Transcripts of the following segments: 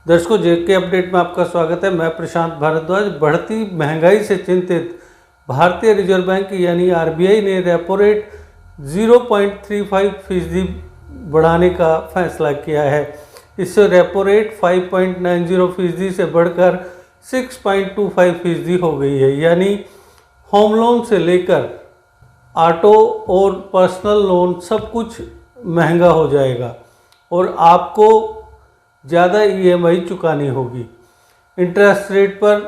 दर्शकों, जेके अपडेट में आपका स्वागत है। मैं प्रशांत भारद्वाज। बढ़ती महंगाई से चिंतित भारतीय रिजर्व बैंक यानी आरबीआई ने रेपो रेट 0.35% बढ़ाने का फैसला किया है। इससे रेपो रेट 5.90% से बढ़कर 6.25% हो गई है। यानी होम लोन से लेकर ऑटो और पर्सनल लोन सब कुछ महंगा हो जाएगा और आपको ज़्यादा ईएमआई चुकानी होगी। इंटरेस्ट रेट पर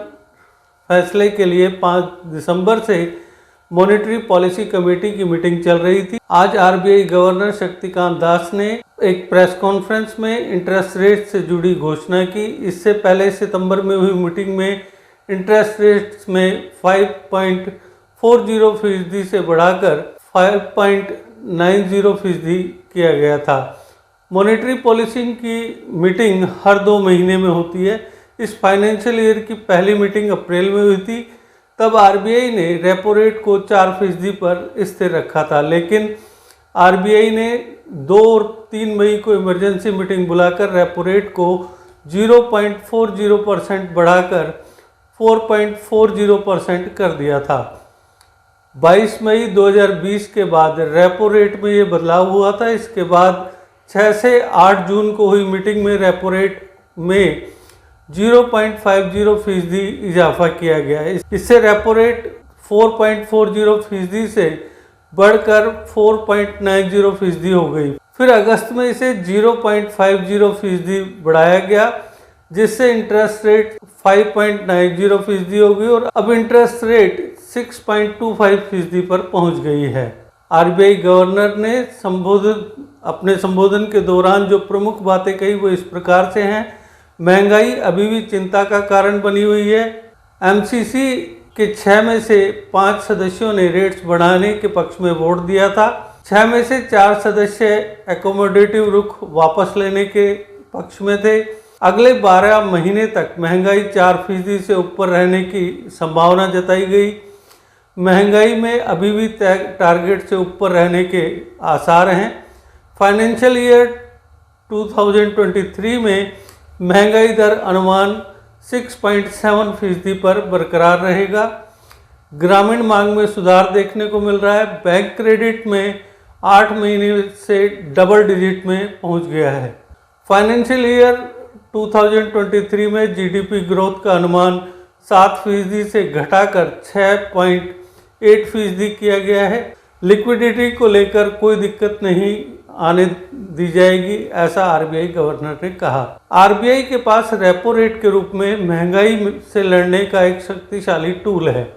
फैसले के लिए 5 दिसंबर से मॉनेटरी पॉलिसी कमेटी की मीटिंग चल रही थी। आज आरबीआई गवर्नर शक्तिकांत दास ने एक प्रेस कॉन्फ्रेंस में इंटरेस्ट रेट से जुड़ी घोषणा की। इससे पहले सितंबर में हुई मीटिंग में इंटरेस्ट रेट्स में 5.40% से बढ़ाकर 5.90% किया गया था। मॉनेटरी पॉलिसी की मीटिंग हर 2 महीने में होती है। इस फाइनेंशियल ईयर की पहली मीटिंग अप्रैल में हुई थी। तब आरबीआई ने रेपो रेट को 4% पर स्थिर रखा था, लेकिन आरबीआई ने 2 और 3 मई को इमरजेंसी मीटिंग बुलाकर रेपो रेट को 0.40% बढ़ाकर 4.40% कर दिया था। 22 मई 2020 के बाद रेपो रेट में ये बदलाव हुआ था। इसके बाद 6 से 8 जून को हुई मीटिंग में रेपो रेट में 0.50% इजाफा किया गया है। इससे रेपो रेट 4.40% से बढ़कर 4.90% हो गई। फिर अगस्त में इसे 0.50% बढ़ाया गया, जिससे इंटरेस्ट रेट 5.90% हो गई और अब इंटरेस्ट रेट 6.25% पर पहुंच गई है। आरबीआई गवर्नर ने अपने संबोधन के दौरान जो प्रमुख बातें कही वो इस प्रकार से हैं। महंगाई अभी भी चिंता का कारण बनी हुई है। एमसीसी के 6 में से 5 सदस्यों ने रेट्स बढ़ाने के पक्ष में वोट दिया था। 6 में से 4 सदस्य एकोमोडेटिव रुख वापस लेने के पक्ष में थे। अगले 12 महीने तक महंगाई 4% से ऊपर रहने की संभावना जताई गई। महंगाई में अभी भी टारगेट से ऊपर रहने के आसार हैं। फाइनेंशियल ईयर 2023 में महंगाई दर अनुमान 6.7% पर बरकरार रहेगा। ग्रामीण मांग में सुधार देखने को मिल रहा है। बैंक क्रेडिट में 8 महीने से डबल डिजिट में पहुंच गया है। फाइनेंशियल ईयर 2023 में जीडीपी ग्रोथ का अनुमान 7% से घटाकर 6.8% किया गया है। लिक्विडिटी को लेकर कोई दिक्कत नहीं आने दी जाएगी, ऐसा आरबीआई गवर्नर ने कहा। आरबीआई के पास रेपो रेट के रूप में महंगाई से लड़ने का एक शक्तिशाली टूल है।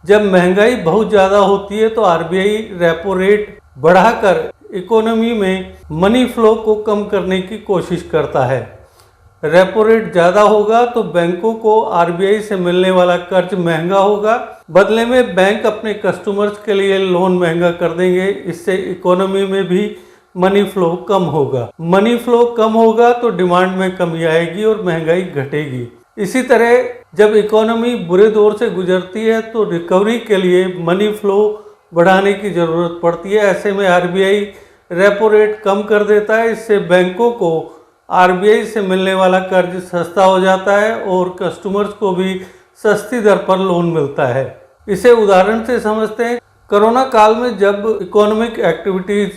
जब महंगाई बहुत ज़्यादा होती है तो आरबीआई रेपो रेट बढ़ाकर इकोनॉमी में मनी फ्लो को कम करने की कोशिश करता है। रेपो रेट ज़्यादा होगा तो बैंकों को आरबीआई से मिलने वाला कर्ज महंगा होगा। बदले में बैंक अपने कस्टमर्स के लिए लोन महंगा कर देंगे। इससे इकोनॉमी में भी मनी फ्लो कम होगा। मनी फ्लो कम होगा तो डिमांड में कमी आएगी और महंगाई घटेगी। इसी तरह जब इकोनॉमी बुरे दौर से गुजरती है तो रिकवरी के लिए मनी फ्लो बढ़ाने की ज़रूरत पड़ती है। ऐसे में आरबीआई रेपो रेट कम कर देता है। इससे बैंकों को आरबीआई से मिलने वाला कर्ज सस्ता हो जाता है और कस्टमर्स को भी सस्ती दर पर लोन मिलता है। इसे उदाहरण से समझते हैं। कोरोना काल में जब इकोनॉमिक एक्टिविटीज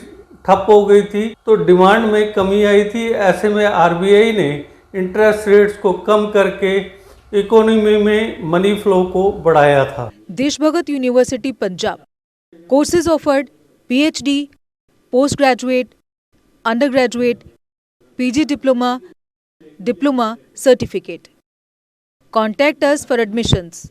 ठप हो गई थी तो डिमांड में कमी आई थी। ऐसे में आरबीआई ने इंटरेस्ट रेट्स को कम करके इकोनॉमी में मनी फ्लो को बढ़ाया था। Deshbhagat university Punjab courses offered PhD, post graduate, under graduate, PG diploma, certificate. Contact us for admissions.